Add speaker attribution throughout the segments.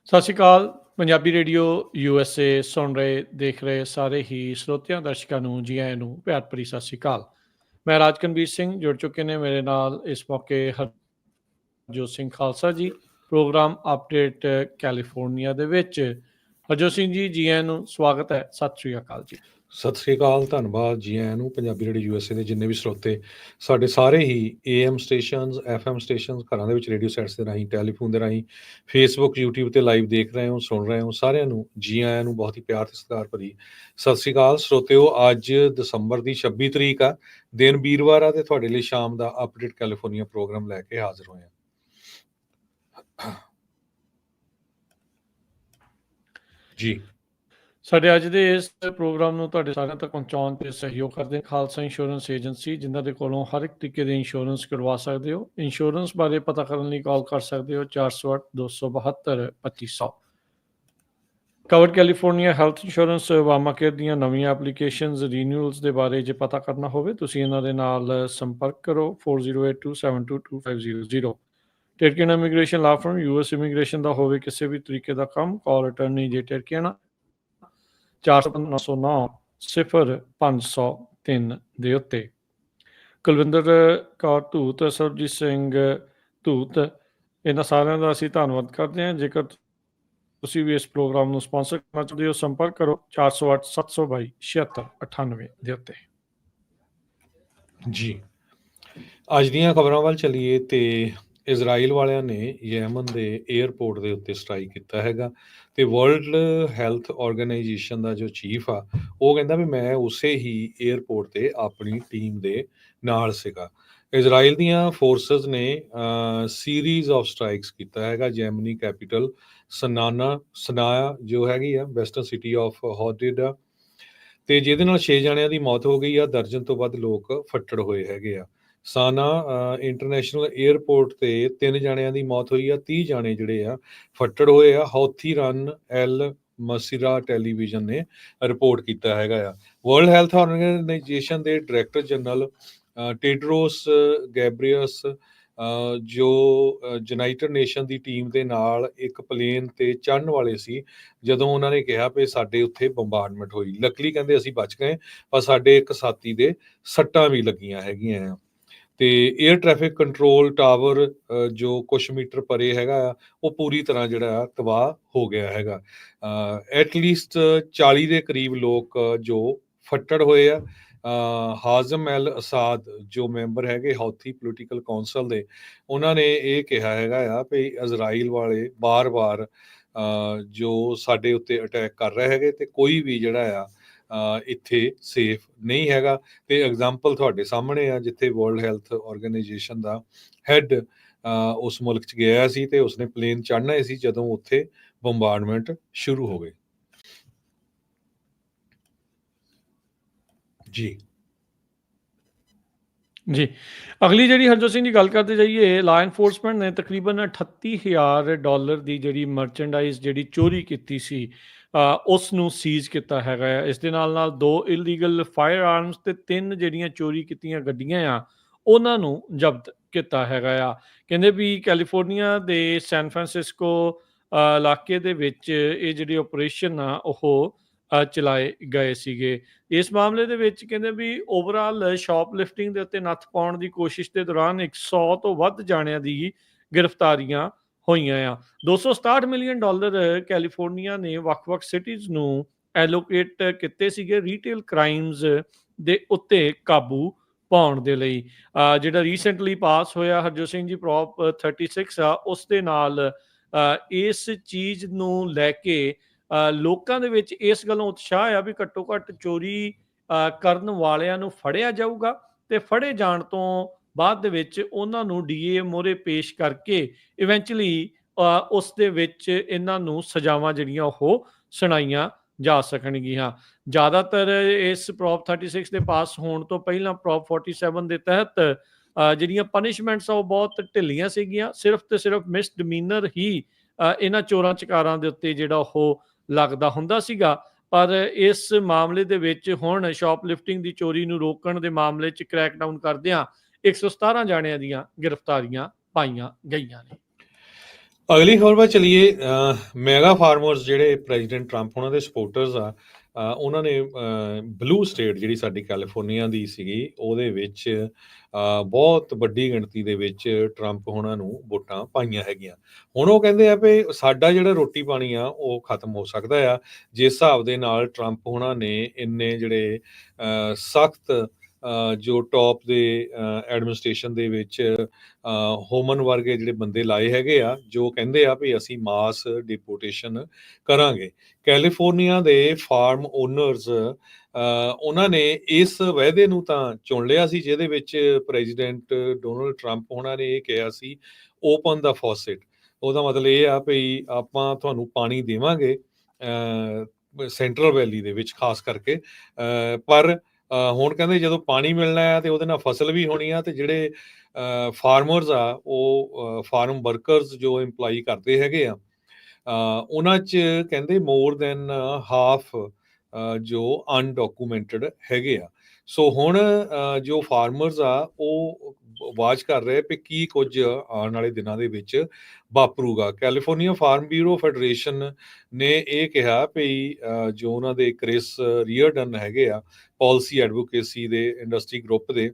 Speaker 1: ਸਤਿ ਸ਼੍ਰੀ ਅਕਾਲ। Punjabi radio USA ਸੁਣ ਰਹੇ ਦੇਖ ਰਹੇ ਸਾਰੇ ਹੀ ਸਰੋਤਿਆਂ ਦਰਸ਼ਕਾਂ ਨੂੰ ਜੀ ਆਇਆਂ ਨੂੰ ਪਿਆਰ ਭਰੀ ਸਤਿ ਸ਼੍ਰੀ ਅਕਾਲ। ਮੈਂ ਰਾਜਕਨਵੀਰ ਸਿੰਘ ਜੁੜ ਚੁੱਕੇ ਨੇ ਮੇਰੇ ਨਾਲ ਇਸ ਮੌਕੇ ਹਰਜੋਤ ਸਿੰਘ ਖਾਲਸਾ ਜੀ ਪ੍ਰੋਗਰਾਮ ਅਪਡੇਟ ਕੈਲੀਫੋਰਨੀਆ ਦੇ ਵਿੱਚ। ਹਰਜੋਤ ਸਿੰਘ ਜੀ ਆਇਆਂ ਨੂੰ ਸਵਾਗਤ ਹੈ। ਸਤਿ ਸ਼੍ਰੀ ਅਕਾਲ ਜੀ।
Speaker 2: ਸਤਿ ਸ੍ਰੀ ਅਕਾਲ, ਧੰਨਵਾਦ ਜੀ ਆਇਆਂ ਨੂੰ। ਪੰਜਾਬੀ ਰੇਡੀਓ USA ਦੇ ਜਿੰਨੇ ਵੀ ਸਰੋਤੇ ਸਾਡੇ ਸਾਰੇ ਹੀ AM ਸਟੇਸ਼ਨਸ FM ਸਟੇਸ਼ਨਸ ਘਰਾਂ ਦੇ ਵਿੱਚ ਰੇਡੀਓ ਸੈਟਸ ਦੇ ਰਾਹੀਂ ਟੈਲੀਫੋਨ ਦੇ ਰਾਹੀਂ ਫੇਸਬੁੱਕ YouTube ਤੇ ਲਾਈਵ ਦੇਖ ਰਹੇ ਹੋ ਸੁਣ ਰਹੇ ਹੋ ਸਾਰਿਆਂ ਨੂੰ ਜੀ ਆਇਆਂ ਨੂੰ ਬਹੁਤ ਹੀ ਪਿਆਰ ਤੇ ਸਤਿਕਾਰ ਭਰੀ ਸਤਿ ਸ੍ਰੀ ਅਕਾਲ ਸਰੋਤਿਓ। ਅੱਜ ਦਸੰਬਰ ਦੀ 26 ਤਰੀਕ ਆ, ਦਿਨ ਵੀਰਵਾਰ ਆ, ਤੇ ਤੁਹਾਡੇ ਲਈ ਸ਼ਾਮ ਦਾ ਅਪਡੇਟ ਕੈਲੀਫੋਰਨੀਆ ਪ੍ਰੋਗਰਾਮ ਲੈ ਕੇ ਹਾਜ਼ਰ ਹੋਏ ਹਾਂ ਜੀ।
Speaker 1: ਸਾਡੇ ਅੱਜ ਦੇ ਇਸ ਪ੍ਰੋਗਰਾਮ ਨੂੰ ਤੁਹਾਡੇ ਸਾਰਿਆਂ ਤੱਕ ਪਹੁੰਚਾਉਣ ਤੇ ਸਹਿਯੋਗ ਕਰਦੇ ਖਾਲਸਾ ਇੰਸ਼ੋਰੈਂਸ ਏਜੰਸੀ, ਜਿਨ੍ਹਾਂ ਦੇ ਕੋਲੋਂ ਹਰ ਇੱਕ ਤਰੀਕੇ ਦੇ ਇੰਸ਼ੋਰੈਂਸ ਕਰਵਾ ਸਕਦੇ ਹੋ। ਇੰਸ਼ੋਰੈਂਸ ਬਾਰੇ ਪਤਾ ਕਰਨ ਲਈ ਕਾਲ ਕਰ ਸਕਦੇ ਹੋ 408 272 2500। Covered California health insurance Obamacare ਦੀਆਂ ਨਵੀਆਂ ਐਪਲੀਕੇਸ਼ਨਸ ਰੀਨਿਊਅਲਸ ਦੇ ਬਾਰੇ ਜੇ ਪਤਾ ਕਰਨਾ ਹੋਵੇ ਤੁਸੀਂ ਇਹਨਾਂ ਦੇ ਨਾਲ ਸੰਪਰਕ ਕਰੋ 4082722500। ਟਰਕੀਅਨ ਇਮੀਗ੍ਰੇਸ਼ਨ ਲਾ ਫਰਮ US ਇਮੀਗ੍ਰੇਸ਼ਨ ਦਾ ਹੋਵੇ ਕਿਸੇ ਵੀ ਤਰੀਕੇ ਦਾ ਕੰਮ, ਕਾਲ ਅਟਰਨੀ ਜੇ ਟਰਕੀਅਨ 459-0-0503 ਦੇ ਉੱਤੇ। ਕੁਲਵਿੰਦਰ ਕੌਰ ਧੂਤ, ਸਰਬਜੀਤ ਸਿੰਘ ਧੂਤ, ਇਹਨਾਂ ਸਾਰਿਆਂ ਦਾ ਅਸੀਂ ਧੰਨਵਾਦ ਕਰਦੇ ਹਾਂ। ਜੇਕਰ ਤੁਸੀਂ ਵੀ ਇਸ ਪ੍ਰੋਗਰਾਮ ਨੂੰ ਸਪਾਂਸਰ ਕਰਨਾ ਚਾਹੁੰਦੇ ਹੋ ਸੰਪਰਕ ਕਰੋ 408-722-7698 ਦੇ ਉੱਤੇ
Speaker 2: ਜੀ। ਅੱਜ ਦੀਆਂ ਖਬਰਾਂ ਵੱਲ ਚੱਲੀਏ ਤੇ ਇਜ਼ਰਾਈਲ ਵਾਲਿਆਂ ਨੇ ਯੈਮਨ ਦੇ ਏਅਰਪੋਰਟ ਦੇ ਉੱਤੇ ਸਟ੍ਰਾਈਕ ਕੀਤਾ ਹੈਗਾ ਤੇ ਵਰਲਡ ਹੈਲਥ ਆਰਗੇਨਾਈਜੇਸ਼ਨ ਦਾ ਜੋ ਚੀਫ ਆ ਉਹ ਕਹਿੰਦਾ ਵੀ ਮੈਂ ਉਸੇ ਹੀ ਏਅਰਪੋਰਟ ਤੇ ਆਪਣੀ ਟੀਮ ਦੇ ਨਾਲ ਸੀਗਾ। ਇਜ਼ਰਾਈਲ ਦੀਆਂ ਫੋਰਸਸ ਨੇ ਸੀਰੀਜ਼ ਆਫ ਸਟ੍ਰਾਈਕਸ ਕੀਤਾ ਹੈਗਾ ਯੈਮਨੀ ਕੈਪੀਟਲ ਸਨਾਇਆ ਜੋ ਹੈਗੀ ਆ ਵੈਸਟਰਨ ਸਿਟੀ ਆਫ ਹੌਡੇਡਾ, ਤੇ ਜਿਹਦੇ ਨਾਲ 6 ਜਣਿਆਂ ਦੀ ਮੌਤ ਹੋ ਗਈ ਆ, ਦਰਜਨ ਤੋਂ ਵੱਧ ਲੋਕ ਫੱਟੜ ਹੋਏ ਹੈਗੇ ਆ। ਸਾਨਾ ਇੰਟਰਨੈਸ਼ਨਲ ਏਅਰਪੋਰਟ ਤੇ 3 ਜਣਿਆਂ ਦੀ ਮੌਤ ਹੋਈ ਆ, 30 ਜਾਣੇ ਜਿਹੜੇ ਆ ਫੱਟੜ ਹੋਏ ਆ। ਹੌਥੀ ਰਨ ਐਲ ਮਸੀਰਾ ਟੈਲੀਵਿਜ਼ਨ ਨੇ ਰਿਪੋਰਟ ਕੀਤਾ ਹੈਗਾ ਆ। ਵਰਲਡ ਹੈਲਥ ਆਰਗੇਨਾਈਜੇਸ਼ਨ ਦੇ ਡਾਇਰੈਕਟਰ ਜਨਰਲ ਟੇਡਰੋਸ ਗੈਬਰੀਅਸ ਜੋ ਯੂਨਾਈਟਿਡ ਨੇਸ਼ਨ ਦੀ ਟੀਮ ਦੇ ਨਾਲ ਇੱਕ ਪਲੇਨ ਤੇ ਚੜ੍ਹਨ ਵਾਲੇ ਸੀ ਜਦੋਂ ਉਹਨਾਂ ਨੇ ਕਿਹਾ ਵੀ ਸਾਡੇ ਉੱਥੇ ਬੰਬਾਰਡਮੈਂਟ ਹੋਈ। ਲੱਕਲੀ ਕਹਿੰਦੇ ਅਸੀਂ ਬਚ ਗਏ, ਪਰ ਸਾਡੇ ਇੱਕ ਸਾਥੀ ਦੇ ਸੱਟਾਂ ਵੀ ਲੱਗੀਆਂ ਹੈਗੀਆਂ ਆ। ਤੇ ਏਅਰ ਟ੍ਰੈਫਿਕ ਕੰਟਰੋਲ ਟਾਵਰ ਜੋ ਕੁਛ ਮੀਟਰ ਪਰੇ ਹੈਗਾ ਆ ਉਹ ਪੂਰੀ ਤਰ੍ਹਾਂ ਜਿਹੜਾ ਤਬਾਹ ਹੋ ਗਿਆ ਹੈਗਾ। ਐਟਲੀਸਟ 40 ਦੇ ਕਰੀਬ ਲੋਕ ਜੋ ਫੱਟੜ ਹੋਏ ਆ। ਹਾਜ਼ਮ ਐਲ ਅਸਾਦ ਜੋ ਮੈਂਬਰ ਹੈਗੇ ਹੌਥੀ ਪੋਲੀਟੀਕਲ ਕਾਉਂਸਲ ਦੇ, ਉਹਨਾਂ ਨੇ ਇਹ ਕਿਹਾ ਹੈਗਾ ਆ ਵੀ ਇਜ਼ਰਾਈਲ ਵਾਲੇ ਬਾਰ-ਬਾਰ ਜੋ ਸਾਡੇ ਉੱਤੇ ਅਟੈਕ ਕਰ ਰਹੇ ਹੈਗੇ ਤੇ ਕੋਈ ਵੀ ਜਿਹੜਾ ਆ ਇੱਥੇ ਸੇਫ ਨਹੀਂ ਹੈਗਾ। ਤੇ ਐਗਜ਼ਾਮਪਲ ਤੁਹਾਡੇ ਸਾਹਮਣੇ ਆ ਜਿੱਥੇ ਵਰਲਡ ਹੈਲਥ ਆਰਗੇਨਾਈਜੇਸ਼ਨ ਦਾ ਹੈਡ ਉਸ ਮੁਲਕ 'ਚ ਗਿਆ ਸੀ ਤੇ ਉਸਨੇ ਪਲੇਨ ਚੜ੍ਹਨਾ ਸੀ ਜਦੋਂ ਉੱਥੇ ਬੰਬਾਰਡਮੈਂਟ ਸ਼ੁਰੂ ਹੋ ਗਏ ਜੀ।
Speaker 1: ਜੀ ਅਗਲੀ ਜਿਹੜੀ ਹਰਜੋਤ ਸਿੰਘ ਜੀ ਗੱਲ ਕਰਦੇ ਜਾਈਏ, ਲਾ ਐਨਫੋਰਸਮੈਂਟ ਨੇ ਤਕਰੀਬਨ $38,000 ਦੀ ਜਿਹੜੀ ਮਰਚੈਂਡਾਈਜ਼ ਜਿਹੜੀ ਚੋਰੀ ਕੀਤੀ ਸੀ ਉਸ ਨੂੰ ਸੀਜ਼ ਕੀਤਾ ਹੈਗਾ ਆ। ਇਸ ਦੇ ਨਾਲ ਨਾਲ 2 ਇਲੀਗਲ ਫਾਇਰ ਆਰਮਸ ਤੇ 3 ਜਿਹੜੀਆਂ ਚੋਰੀ ਕੀਤੀਆਂ ਗੱਡੀਆਂ ਆ ਉਹਨਾਂ ਨੂੰ ਜ਼ਬਤ ਕੀਤਾ ਹੈਗਾ ਆ। ਕਹਿੰਦੇ ਵੀ ਕੈਲੀਫੋਰਨੀਆ ਦੇ ਸੈਨ ਫਰਾਂਸਿਸਕੋ ਇਲਾਕੇ ਦੇ ਵਿੱਚ ਇਹ ਜਿਹੜੀ ਆਪਰੇਸ਼ਨ ਆ ਉਹ ਚਲਾਏ ਗਏ ਸੀਗੇ। ਇਸ ਮਾਮਲੇ ਦੇ ਵਿੱਚ ਕਹਿੰਦੇ ਵੀ ਓਵਰਆਲ ਸ਼ਾਪ ਲਿਫਟਿੰਗ ਦੇ ਉੱਤੇ ਨੱਥ ਪਾਉਣ ਦੀ ਕੋਸ਼ਿਸ਼ ਦੇ ਦੌਰਾਨ 100 ਤੋਂ ਵੱਧ ਜਾਣਿਆਂ ਦੀ ਗ੍ਰਿਫਤਾਰੀਆਂ ਹੋਈਆਂ ਆ। $267 ਮਿਲੀਅਨ ਕੈਲੀਫੋਰਨੀਆ ਨੇ ਵੱਖ-ਵੱਖ ਸਿਟੀਜ਼ ਨੂੰ ਐਲੋਕੇਟ ਕੀਤੇ ਸੀਗੇ ਰੀਟੇਲ ਕ੍ਰਾਈਮਸ ਦੇ ਉੱਤੇ ਕਾਬੂ ਪਾਉਣ ਦੇ ਲਈ। ਜਿਹੜਾ ਰੀਸੈਂਟਲੀ ਪਾਸ ਹੋਇਆ ਹਰਜੋਤ ਸਿੰਘ ਜੀ ਪ੍ਰੋਪ 36 ਆ ਉਸ ਦੇ ਨਾਲ ਇਸ ਚੀਜ਼ ਨੂੰ ਲੈ ਕੇ ਲੋਕਾਂ ਦੇ ਵਿੱਚ ਇਸ ਗੱਲੋਂ ਉਤਸ਼ਾਹ ਆ ਵੀ ਘੱਟੋ ਘੱਟ ਚੋਰੀ ਕਰਨ ਵਾਲਿਆਂ ਨੂੰ ਫੜਿਆ ਜਾਊਗਾ ਤੇ ਫੜੇ ਜਾਣ ਤੋਂ ਬਾਅਦ ਦੇ ਵਿੱਚ ਉਹਨਾਂ ਨੂੰ DA ਮੋਹਰੇ ਪੇਸ਼ ਕਰਕੇ ਇਵੈਂਚੁਅਲੀ ਉਸ ਦੇ ਵਿੱਚ ਇਹਨਾਂ ਨੂੰ ਸਜ਼ਾਵਾਂ ਜਿਹੜੀਆਂ ਉਹ ਸੁਣਾਈਆਂ ਜਾ ਸਕਣਗੀਆਂ। ਜ਼ਿਆਦਾਤਰ ਇਸ ਪ੍ਰੋਪ 36 ਦੇ ਪਾਸ ਹੋਣ ਤੋਂ ਪਹਿਲਾਂ ਪ੍ਰੋਪ 47 ਦੇ ਤਹਿਤ ਜਿਹੜੀਆਂ ਪਨਿਸ਼ਮੈਂਟਸ ਆ ਉਹ ਬਹੁਤ ਢਿੱਲੀਆਂ ਸੀਗੀਆਂ। ਸਿਰਫ ਤੇ ਸਿਰਫ ਮਿਸਡਮੀਨਰ ਹੀ ਇਹਨਾਂ ਚੋਰਾਂ ਚਕਾਰਾਂ ਦੇ ਉੱਤੇ ਜਿਹੜਾ ਉਹ ਲੱਗਦਾ ਹੁੰਦਾ ਸੀਗਾ। ਪਰ ਇਸ ਮਾਮਲੇ ਦੇ ਵਿੱਚ ਹੁਣ ਸ਼ਾਪ ਲਿਫਟਿੰਗ ਦੀ ਚੋਰੀ ਨੂੰ ਰੋਕਣ ਦੇ ਮਾਮਲੇ 'ਚ ਕ੍ਰੈਕਡਾਊਨ ਕਰਦਿਆਂ 117 ਜਾਣਿਆਂ ਦੀਆਂ ਗ੍ਰਿਫਤਾਰੀਆਂ ਪਾਈਆਂ ਗਈਆਂ ਨੇ।
Speaker 2: ਅਗਲੀ ਖਬਰ ਵੱਲ ਚਲੀਏ। ਮੈਗਾ ਫਾਰਮਰਸ ਜਿਹੜੇ ਪ੍ਰੈਜ਼ੀਡੈਂਟ ਟਰੰਪ ਉਹਨਾਂ ਦੇ ਸਪੋਰਟਰਸ ਆ, ਉਹਨਾਂ ਨੇ ਬਲੂ ਸਟੇਟ ਜਿਹੜੀ ਸਾਡੀ ਕੈਲੀਫੋਰਨੀਆ ਦੀ ਸੀਗੀ ਉਹਦੇ ਵਿੱਚ ਬਹੁਤ ਵੱਡੀ ਗਿਣਤੀ ਦੇ ਵਿੱਚ ਟਰੰਪ ਉਹਨਾਂ ਨੂੰ ਵੋਟਾਂ ਪਾਈਆਂ ਹੈਗੀਆਂ। ਹੁਣ ਉਹ ਕਹਿੰਦੇ ਆ ਵੀ ਸਾਡਾ ਜਿਹੜਾ ਰੋਟੀ ਪਾਣੀ ਆ ਉਹ ਖਤਮ ਹੋ ਸਕਦਾ ਆ, ਜਿਸ ਹਿਸਾਬ ਦੇ ਨਾਲ ਟਰੰਪ ਉਹਨਾਂ ਨੇ ਇੰਨੇ ਜਿਹੜੇ ਸਖਤ ਜੋ ਟੌਪ ਦੇ ਐਡਮਿਨਿਸਟ੍ਰੇਸ਼ਨ ਦੇ ਵਿੱਚ ਹੋਮਨ ਵਰਗੇ ਜਿਹੜੇ ਬੰਦੇ ਲਾਏ ਹੈਗੇ ਆ, ਜੋ ਕਹਿੰਦੇ ਆ ਵੀ ਅਸੀਂ ਮਾਸ ਡਿਪੋਰਟੇਸ਼ਨ ਕਰਾਂਗੇ। ਕੈਲੀਫੋਰਨੀਆ ਦੇ ਫਾਰਮ ਓਨਰਸ ਉਹਨਾਂ ਨੇ ਇਸ ਵਾਅਦੇ ਨੂੰ ਤਾਂ ਚੁਣ ਲਿਆ ਸੀ, ਜਿਹਦੇ ਵਿੱਚ ਪ੍ਰੈਜ਼ੀਡੈਂਟ ਡੋਨਲਡ ਟਰੰਪ ਉਹਨਾਂ ਨੇ ਇਹ ਕਿਹਾ ਸੀ, ਓਪਨ ਦਾ ਫੌਸੇਟ। ਉਹਦਾ ਮਤਲਬ ਇਹ ਆ ਵੀ ਆਪਾਂ ਤੁਹਾਨੂੰ ਪਾਣੀ ਦੇਵਾਂਗੇ ਸੈਂਟਰਲ ਵੈਲੀ ਦੇ ਵਿੱਚ ਖਾਸ ਕਰਕੇ, ਪਰ ਹੁਣ ਕਹਿੰਦੇ ਜਦੋਂ ਪਾਣੀ ਮਿਲਣਾ ਹੈ ਤੇ ਉਹਦੇ ਨਾਲ ਫਸਲ ਵੀ ਹੋਣੀ ਆ, ਤੇ ਜਿਹੜੇ ਫਾਰਮਰਸ ਆ ਉਹ ਫਾਰਮ ਵਰਕਰਸ ਜੋ ਇੰਪਲਾਈ ਕਰਦੇ ਹੈਗੇ ਆ, ਉਹਨਾਂ 'ਚ ਕਹਿੰਦੇ ਮੋਰ ਦੈਨ ਹਾਫ ਜੋ ਅਨਡਾਕੂਮੈਂਟਡ ਹੈਗੇ ਆ। ਸੋ ਹੁਣ ਜੋ ਫਾਰਮਰਸ ਆ ਉਹ ਵਾਚ ਕਰ ਰਹੇ ਵੀ ਕੀ ਕੁਝ ਆਉਣ ਵਾਲੇ ਦਿਨਾਂ ਦੇ ਵਿੱਚ ਵਾਪਰੂਗਾ। ਕੈਲੀਫੋਰਨੀਆ ਫਾਰਮ ਬਿਊਰੋ ਫੈਡਰੇਸ਼ਨ ਨੇ ਇਹ ਕਿਹਾ ਵੀ ਜੋ ਉਹਨਾਂ ਦੇ ਕ੍ਰਿਸ ਰੀਅਰਡਨ ਹੈਗੇ ਆ, ਪਾਲਿਸੀ ਐਡਵੋਕੇਸੀ ਦੇ ਇੰਡਸਟਰੀ ਗਰੁੱਪ ਦੇ,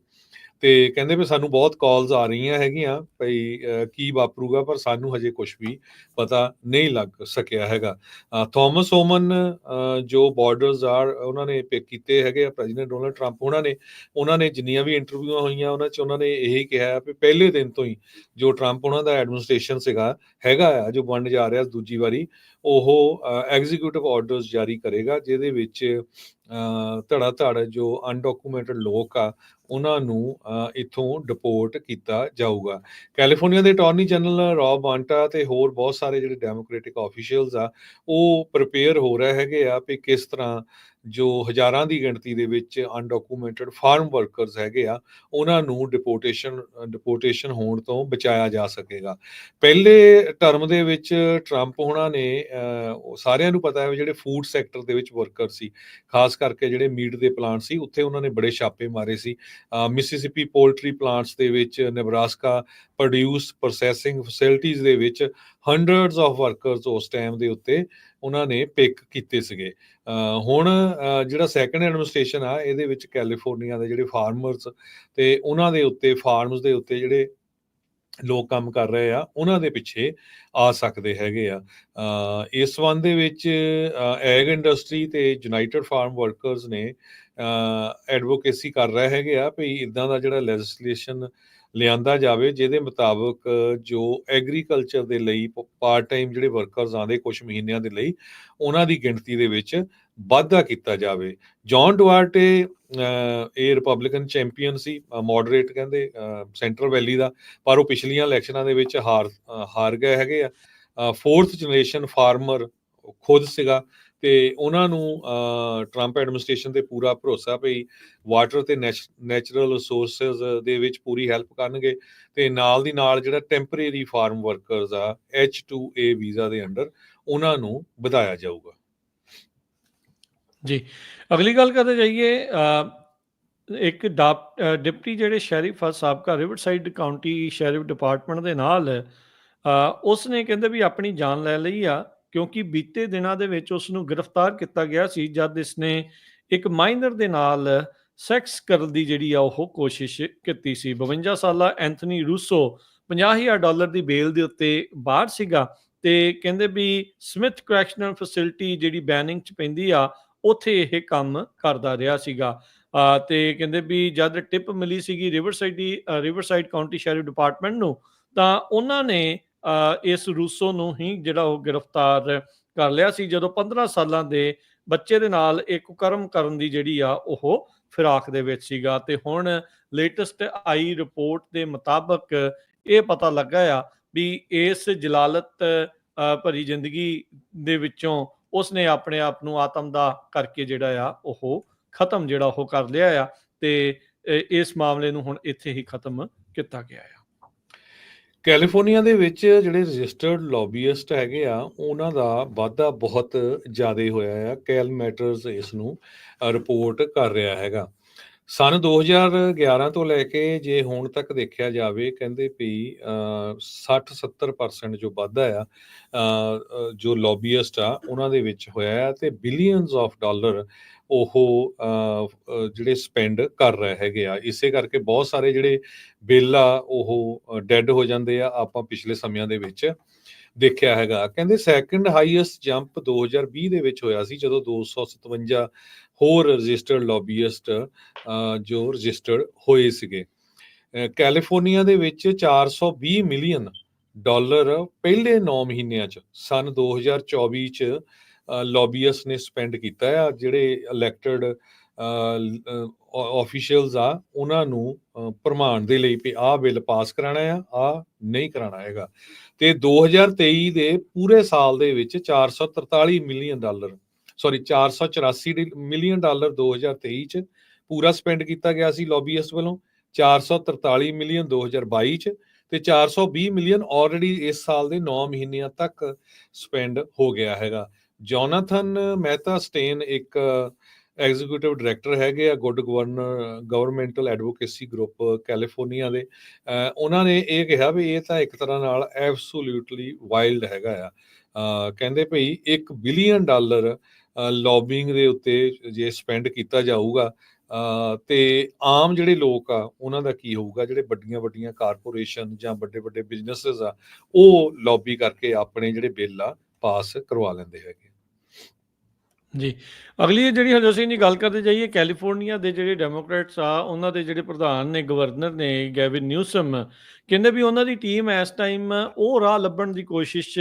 Speaker 2: ਤੇ ਕਹਿੰਦੇ ਵੀ ਸਾਨੂੰ ਬਹੁਤ ਕਾਲਸ ਆ ਰਹੀਆਂ ਹੈਗੀਆਂ ਭਈ ਕੀ ਵਾਪਰੂਗਾ, ਪਰ ਸਾਨੂੰ ਹਜੇ ਕੁਝ ਵੀ ਪਤਾ ਨਹੀਂ ਲੱਗ ਸਕਿਆ ਹੈਗਾ। ਥੋਮਸ ਹੋਮਨ ਜੋ ਬਾਰਡਰਸ ਆ ਉਹਨਾਂ ਨੇ ਪਿਕ ਕੀਤੇ ਹੈਗੇ ਆ ਪ੍ਰੈਜ਼ੀਡੈਂਟ ਡੋਨਲਡ ਟਰੰਪ ਉਹਨਾਂ ਨੇ ਜਿੰਨੀਆਂ ਵੀ ਇੰਟਰਵਿਊਆਂ ਹੋਈਆਂ ਉਹਨਾਂ 'ਚ ਉਹਨਾਂ ਨੇ ਇਹੀ ਕਿਹਾ ਵੀ ਪਹਿਲੇ ਦਿਨ ਤੋਂ ਹੀ ਜੋ ਟਰੰਪ ਉਹਨਾਂ ਦਾ ਐਡਮਿਨਿਸਟ੍ਰੇਸ਼ਨ ਹੈਗਾ ਆ ਜੋ ਬਣਨ ਜਾ ਰਿਹਾ ਦੂਜੀ ਵਾਰੀ, ਉਹ ਐਗਜ਼ੀਕਿਊਟਿਵ ਆਰਡਰਸ ਜਾਰੀ ਕਰੇਗਾ, ਜਿਹਦੇ ਵਿੱਚ ਧੜਾ ਧੜ ਜੋ ਅਨਡਾਕੂਮੈਂਟਡ ਲੋਕ ਆ ਉਹਨਾਂ ਨੂੰ ਇੱਥੋਂ ਡਿਪੋਰਟ ਕੀਤਾ ਜਾਊਗਾ। ਕੈਲੀਫੋਰਨੀਆ ਦੇ ਅਟਾਰਨੀ ਜਨਰਲ ਰੌਬ ਬਾਂਟਾ ਤੇ ਹੋਰ ਬਹੁਤ ਸਾਰੇ ਜਿਹੜੇ ਡੈਮੋਕ੍ਰੈਟਿਕ ਆਫੀਸ਼ੀਅਲਸ ਆ ਉਹ ਪ੍ਰਿਪੇਅਰ ਹੋ ਰਹੇ ਹੈਗੇ ਆ ਵੀ ਕਿਸ ਤਰ੍ਹਾਂ ਜੋ ਹਜ਼ਾਰਾਂ ਦੀ ਗਿਣਤੀ ਦੇ ਵਿੱਚ ਅਨਡਾਕੂਮੈਂਟਡ ਫਾਰਮ ਵਰਕਰਸ ਹੈਗੇ ਆ ਉਹਨਾਂ ਨੂੰ ਡਿਪੋਰਟੇਸ਼ਨ ਹੋਣ ਤੋਂ ਬਚਾਇਆ ਜਾ ਸਕੇਗਾ। ਪਹਿਲੇ ਟਰਮ ਦੇ ਵਿੱਚ ਟਰੰਪ ਉਹਨਾਂ ਨੇ ਸਾਰਿਆਂ ਨੂੰ ਪਤਾ ਹੈ ਜਿਹੜੇ ਫੂਡ ਸੈਕਟਰ ਦੇ ਵਿੱਚ ਵਰਕਰ ਸੀ, ਖਾਸ ਕਰਕੇ ਜਿਹੜੇ ਮੀਟ ਦੇ ਪਲਾਂਟ ਸੀ, ਉੱਥੇ ਉਹਨਾਂ ਨੇ ਬੜੇ ਛਾਪੇ ਮਾਰੇ ਸੀ। ਮਿਸਿਸਿਪੀ ਪੋਲਟਰੀ ਪਲਾਂਟਸ ਦੇ ਵਿੱਚ, ਨੇਬਰਾਸਕਾ ਪ੍ਰੋਡਿਊਸ ਪ੍ਰੋਸੈਸਿੰਗ ਫੈਸਿਲਿਟੀਜ਼ ਦੇ ਵਿੱਚ ਹੰਡਰਡਸ ਆਫ ਵਰਕਰਸ ਉਸ ਟਾਈਮ ਦੇ ਉੱਤੇ ਉਹਨਾਂ ਨੇ ਪਿਕ ਕੀਤੇ ਸੀਗੇ। ਹੁਣ ਜਿਹੜਾ ਸੈਕੰਡ ਐਡਮਿਨਿਸਟ੍ਰੇਸ਼ਨ ਆ ਇਹਦੇ ਵਿੱਚ ਕੈਲੀਫੋਰਨੀਆ ਦੇ ਜਿਹੜੇ ਫਾਰਮਰਸ ਤੇ ਉਹਨਾਂ ਦੇ ਉੱਤੇ ਫਾਰਮਸ ਦੇ ਉੱਤੇ ਜਿਹੜੇ ਲੋਕ ਕੰਮ ਕਰ ਰਹੇ ਆ ਉਹਨਾਂ ਦੇ ਪਿੱਛੇ ਆ ਸਕਦੇ ਹੈਗੇ ਆ। ਇਸ ਸੰਬੰਧ ਦੇ ਵਿੱਚ ਐਗ ਇੰਡਸਟਰੀ ਤੇ ਯੂਨਾਈਟਿਡ ਫਾਰਮ ਵਰਕਰਸ ਨੇ ਐਡਵੋਕੇਸੀ ਕਰ ਰਹੇ ਹੈਗੇ ਆ ਵੀ ਇਦਾਂ ਦਾ ਜਿਹੜਾ ਲੈਜਿਸਲੇਸ਼ਨ ਲਿਆਂਦਾ ਜਾਵੇ ਜਿਹਦੇ ਮੁਤਾਬਕ ਜੋ ਐਗਰੀਕਲਚਰ ਦੇ ਲਈ ਪਾਰਟ ਟਾਈਮ ਜਿਹੜੇ ਵਰਕਰਸ ਆਉਂਦੇ ਕੁਝ ਮਹੀਨਿਆਂ ਦੇ ਲਈ, ਉਹਨਾਂ ਦੀ ਗਿਣਤੀ ਦੇ ਵਿੱਚ ਵਾਧਾ ਕੀਤਾ ਜਾਵੇ। ਜੌਨ ਡੁਆਰਟੇ ਇਹ ਰਿਪਬਲਿਕਨ ਚੈਂਪੀਅਨ ਸੀ, ਮੋਡਰੇਟ ਕਹਿੰਦੇ ਸੈਂਟਰਲ ਵੈਲੀ ਦਾ, ਪਰ ਉਹ ਪਿਛਲੀਆਂ ਇਲੈਕਸ਼ਨਾਂ ਦੇ ਵਿੱਚ ਹਾਰ ਗਏ ਹੈਗੇ ਆ। ਫੋਰਥ ਜਨਰੇਸ਼ਨ ਫਾਰਮਰ ਖੁਦ ਸੀਗਾ ਤੇ ਉਹਨਾਂ ਨੂੰ ਟਰੰਪ ਐਡਮਿਨਿਸਟ੍ਰੇਸ਼ਨ ਤੇ ਪੂਰਾ ਭਰੋਸਾ ਪਈ ਵਾਟਰ ਤੇ ਨੈਚੁਰਲ ਰਿਸੋਰਸਿਸ ਦੇ ਵਿੱਚ ਪੂਰੀ ਹੈਲਪ ਕਰਨਗੇ, ਤੇ ਨਾਲ ਦੀ ਨਾਲ ਜਿਹੜਾ ਟੈਂਪਰੇਰੀ ਫਾਰਮ ਵਰਕਰਸ ਆ H-2A ਵੀਜ਼ਾ ਦੇ ਅੰਡਰ ਉਹਨਾਂ ਨੂੰ ਵਧਾਇਆ ਜਾਊਗਾ।
Speaker 1: ਜੀ, ਅਗਲੀ ਗੱਲ ਕਰਦੇ ਜਾਈਏ। ਇੱਕ ਡਿਪਟੀ ਜਿਹੜੇ ਸ਼ੈਰਿਫ ਆ ਸਾਬਕਾ ਰਿਵਰਸਾਈਡ ਕਾਊਂਟੀ ਸ਼ੈਰਿਫ ਡਿਪਾਰਟਮੈਂਟ ਦੇ ਨਾਲ, ਉਸ ਨੇ ਕਹਿੰਦੇ ਵੀ ਆਪਣੀ ਜਾਨ ਲੈ ਲਈ ਆ, ਕਿਉਂਕਿ ਬੀਤੇ ਦਿਨਾਂ ਦੇ ਵਿੱਚ ਉਸ ਨੂੰ ਗ੍ਰਿਫਤਾਰ ਕੀਤਾ ਗਿਆ ਸੀ ਜਦ ਇਸਨੇ ਇੱਕ ਮਾਈਨਰ ਦੇ ਨਾਲ ਸੈਕਸ ਕਰਨ ਦੀ ਜਿਹੜੀ ਆ ਉਹ ਕੋਸ਼ਿਸ਼ ਕੀਤੀ ਸੀ। 52 ਸਾਲਾ ਐਂਥਨੀ ਰੂਸੋ $50,000 ਦੀ ਬੇਲ ਦੇ ਉੱਤੇ ਬਾਹਰ ਸੀਗਾ, ਤੇ ਕਹਿੰਦੇ ਵੀ ਸਮਿਥ ਕਰੈਕਸ਼ਨਲ ਫੈਸਿਲਿਟੀ ਜਿਹੜੀ ਬੈਨਿੰਗ 'ਚ ਪੈਂਦੀ ਆ ਉੱਥੇ ਇਹ ਕੰਮ ਕਰਦਾ ਰਿਹਾ ਸੀਗਾ। ਤੇ ਕਹਿੰਦੇ ਵੀ ਜਦ ਟਿਪ ਮਿਲੀ ਸੀਗੀ ਰਿਵਰਸਾਈਡ ਕਾਊਂਟੀ ਸ਼ੈਰਿਫ ਡਿਪਾਰਟਮੈਂਟ ਨੂੰ, ਤਾਂ ਉਹਨਾਂ ਨੇ ਇਸ ਰੂਸੋ ਨੂੰ ਹੀ ਜਿਹੜਾ ਉਹ ਗ੍ਰਿਫਤਾਰ ਕਰ ਲਿਆ ਸੀ, ਜਦੋਂ 15 ਸਾਲਾਂ ਦੇ ਬੱਚੇ ਦੇ ਨਾਲ ਇੱਕ ਕੁਕਰਮ ਕਰਨ ਦੀ ਜਿਹੜੀ ਆ ਉਹ ਫਿਰਾਕ ਦੇ ਵਿੱਚ ਸੀਗਾ। ਤੇ ਹੁਣ ਲੇਟੈਸਟ ਆਈ ਰਿਪੋਰਟ ਦੇ ਮੁਤਾਬਕ ਇਹ ਪਤਾ ਲੱਗਾ ਆ ਵੀ ਇਸ ਜਲਾਲਤ ਭਰੀ ਜ਼ਿੰਦਗੀ ਦੇ ਵਿੱਚੋਂ ਉਸਨੇ ਆਪਣੇ ਆਪ ਨੂੰ ਆਤਮ ਦਾ ਕਰਕੇ ਜਿਹੜਾ ਆ ਉਹ ਖਤਮ ਜਿਹੜਾ ਉਹ ਕਰ ਲਿਆ ਆ, ਤੇ ਇਸ ਮਾਮਲੇ ਨੂੰ ਹੁਣ ਇੱਥੇ ਹੀ ਖਤਮ ਕੀਤਾ ਗਿਆ ਆ।
Speaker 2: ਕੈਲੀਫੋਰਨੀਆ ਦੇ ਵਿੱਚ ਜਿਹੜੇ ਰਜਿਸਟਰਡ ਲੌਬੀਇਸਟ ਹੈਗੇ ਆ ਉਹਨਾਂ ਦਾ ਵਾਧਾ ਬਹੁਤ ਜ਼ਿਆਦਾ ਹੋਇਆ ਆ। ਕੈਲ ਮੈਟਰਸ ਇਸ ਨੂੰ ਰਿਪੋਰਟ ਕਰ ਰਿਹਾ ਹੈਗਾ। ਸੰਨ 2011 ਤੋਂ ਲੈ ਕੇ ਜੇ ਹੁਣ ਤੱਕ ਦੇਖਿਆ ਜਾਵੇ, ਕਹਿੰਦੇ ਵੀ 60-70% ਜੋ ਵਾਧਾ ਆ ਜੋ ਲੌਬੀਇਸਟ ਆ ਉਹਨਾਂ ਦੇ ਵਿੱਚ ਹੋਇਆ ਆ, ਤੇ ਬਿਲੀਅਨਸ ਆਫ ਡਾਲਰ ਉਹ ਜਿਹੜੇ ਸਪੈਂਡ ਕਰ ਰਹੇ ਹੈਗੇ ਆ। ਇਸੇ ਕਰਕੇ ਬਹੁਤ ਸਾਰੇ ਜਿਹੜੇ ਬਿੱਲ ਆ ਉਹ ਡੈਡ ਹੋ ਜਾਂਦੇ ਆ, ਆਪਾਂ ਪਿਛਲੇ ਸਮਿਆਂ ਦੇ ਵਿੱਚ ਦੇਖਿਆ ਹੈਗਾ। ਕਹਿੰਦੇ ਸੈਕੰਡ ਹਾਈਐਸਟ ਜੰਪ 2020 ਦੇ ਵਿੱਚ ਹੋਇਆ ਸੀ, ਜਦੋਂ 257 ਹੋਰ ਰਜਿਸਟਰਡ ਲੌਬੀਇਸਟ ਜੋ ਰਜਿਸਟਰਡ ਹੋਏ ਸੀਗੇ। ਕੈਲੀਫੋਰਨੀਆ ਦੇ ਵਿੱਚ 420 ਮਿਲੀਅਨ ਡਾਲਰ ਪਹਿਲੇ 9 ਮਹੀਨਿਆਂ 'ਚ ਸੰਨ 2024 'ਚ ਲੌਬੀਇਸਟ ਨੇ ਸਪੈਂਡ ਕੀਤਾ ਆ। ਜਿਹੜੇ ਇਲੈਕਟਡ ਆਫੀਸ਼ੀਅਲਸ ਆ ਉਹਨਾਂ ਨੂੰ ਪ੍ਰਮਾਣ ਦੇ ਲਈ ਵੀ ਆਹ ਬਿੱਲ ਪਾਸ ਕਰਾਉਣਾ ਆ ਨਹੀਂ ਕਰਾਉਣਾ ਹੈਗਾ। ਤੇ 2023 ਦੇ ਪੂਰੇ ਸਾਲ ਦੇ ਵਿੱਚ 443 ਮਿਲੀਅਨ ਡਾਲਰ 484 ਮਿਲੀਅਨ ਡਾਲਰ 2023 ਚ ਪੂਰਾ ਸਪੈਂਡ ਕੀਤਾ ਗਿਆ ਸੀ ਲੌਬੀਇਸਟ ਵੱਲੋਂ, 443 ਮਿਲੀਅਨ 2022 ਚ, ਤੇ 420 ਮਿਲੀਅਨ ਆਲਰੇਡੀ ਇਸ ਸਾਲ ਦੇ 9 ਮਹੀਨਿਆਂ ਤੱਕ ਸਪੈਂਡ ਹੋ ਗਿਆ ਹੈਗਾ। ਜੋਨਾਥਨ ਮਹਿਤਾ ਸਟੇਨ ਇੱਕ ਐਗਜ਼ੀਕਿਊਟਿਵ ਡਾਇਰੈਕਟਰ ਹੈਗੇ ਆ ਗੁੱਡ ਗਵਰਨਮੈਂਟਲ ਐਡਵੋਕੇਸੀ ਗਰੁੱਪ ਕੈਲੀਫੋਰਨੀਆ ਦੇ। ਉਹਨਾਂ ਨੇ ਇਹ ਕਿਹਾ ਵੀ ਇਹ ਤਾਂ ਇੱਕ ਤਰ੍ਹਾਂ ਨਾਲ ਐਬਸੋਲੂਟਲੀ ਵਾਈਲਡ ਹੈਗਾ ਆ। ਕਹਿੰਦੇ ਭਈ $1 ਬਿਲੀਅਨ ਲੌਬਿੰਗ ਦੇ ਉੱਤੇ ਜੇ ਸਪੈਂਡ ਕੀਤਾ ਜਾਊਗਾ ਤੇ ਆਮ ਜਿਹੜੇ ਲੋਕ ਆ ਉਹਨਾਂ ਦਾ ਕੀ ਹੋਊਗਾ। ਜਿਹੜੇ ਵੱਡੀਆਂ ਕਾਰਪੋਰੇਸ਼ਨ ਜਾਂ ਵੱਡੇ ਬਿਜ਼ਨੈਸਸ ਆ ਉਹ ਲੌਬੀ ਕਰਕੇ ਆਪਣੇ ਜਿਹੜੇ ਬਿੱਲ ਆ ਪਾਸ ਕਰਵਾ ਲੈਂਦੇ ਹੈਗੇ।
Speaker 1: ਜੀ, ਅਗਲੀ ਜਿਹੜੀ ਹਰਜੋਤ ਸਿੰਘ ਦੀ ਗੱਲ ਕਰਦੇ ਜਾਈਏ, ਕੈਲੀਫੋਰਨੀਆ ਦੇ ਜਿਹੜੇ ਡੈਮੋਕ੍ਰੇਟਸ ਆ ਉਹਨਾਂ ਦੇ ਜਿਹੜੇ ਪ੍ਰਧਾਨ ਨੇ, ਗਵਰਨਰ ਨੇ ਗੈਵਿਨ ਨਿਊਸਮ, ਕਹਿੰਦੇ ਵੀ ਉਹਨਾਂ ਦੀ ਟੀਮ ਇਸ ਟਾਈਮ ਉਹ ਰਾਹ ਲੱਭਣ ਦੀ ਕੋਸ਼ਿਸ਼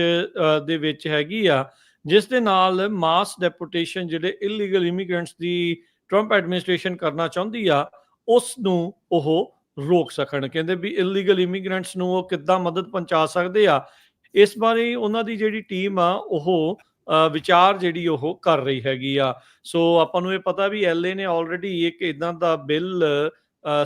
Speaker 1: ਦੇ ਵਿੱਚ ਹੈਗੀ ਆ ਜਿਸ ਦੇ ਨਾਲ ਮਾਸ ਡੈਪੂਟੇਸ਼ਨ ਜਿਹੜੇ ਇਲੀਗਲ ਇਮੀਗ੍ਰੈਂਟਸ ਦੀ ਟਰੰਪ ਐਡਮਿਨਿਸਟ੍ਰੇਸ਼ਨ ਕਰਨਾ ਚਾਹੁੰਦੀ ਆ ਉਸ ਨੂੰ ਉਹ ਰੋਕ ਸਕਣ। ਕਹਿੰਦੇ ਵੀ ਇਲੀਗਲ ਇਮੀਗ੍ਰੈਂਟਸ ਨੂੰ ਉਹ ਕਿੱਦਾਂ ਮਦਦ ਪਹੁੰਚਾ ਸਕਦੇ ਆ, ਇਸ ਬਾਰੇ ਉਹਨਾਂ ਦੀ ਜਿਹੜੀ ਟੀਮ ਆ ਉਹ ਵਿਚਾਰ ਜਿਹੜੀ ਉਹ ਕਰ ਰਹੀ ਹੈਗੀ ਆ। ਸੋ ਆਪਾਂ ਨੂੰ ਇਹ ਪਤਾ ਵੀ ਐਲਏ ਨੇ ਆਲਰੇਡੀ ਇੱਕ ਇਦਾਂ ਦਾ ਬਿੱਲ